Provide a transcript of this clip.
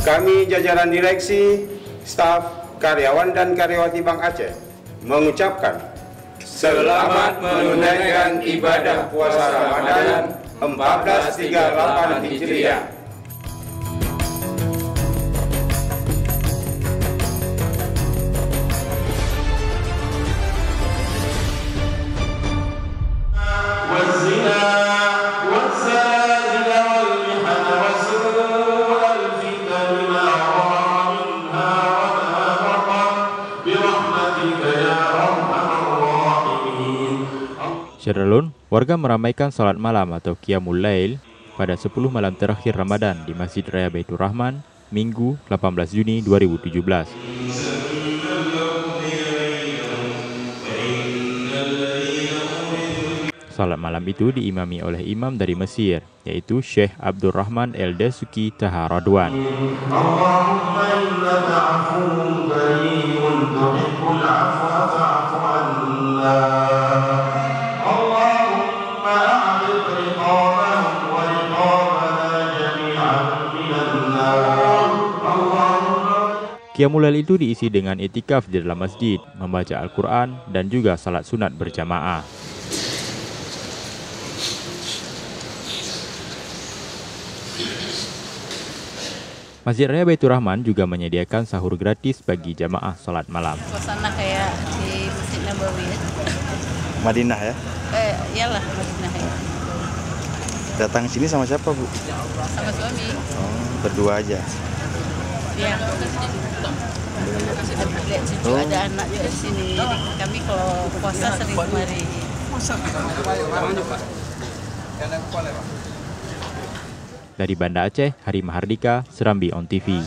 Kami jajaran direksi, staf, karyawan dan karyawati Bank Aceh mengucapkan selamat menunaikan ibadah puasa Ramadan 1438 Hijriah. Syarulun, warga meramaikan salat malam atau Qiyamul Lail pada 10 malam terakhir Ramadan di Masjid Raya Baitur Rahman, Minggu 18 Juni 2017. Salat malam itu diimami oleh imam dari Mesir, yaitu Syekh Abdul Rahman El-Dasuki Taha Radwan. Qiyamul Lail itu diisi dengan itikaf di dalam masjid, membaca Al-Quran, dan juga salat sunat berjamaah. Masjid Raya Baitur Rahman juga menyediakan sahur gratis bagi jamaah salat malam. Suasana kayak di Masjid Nabawi ya. Madinah ya? Iyalah Madinah ya. Datang sini sama siapa, Bu? Sama suami. Oh, berdua aja. Iya. Lihat cucu ada anak juga di sini. Jadi kami kalau puasa sering kemari. Dari Banda Aceh, Hari Mahardika, Serambi On TV.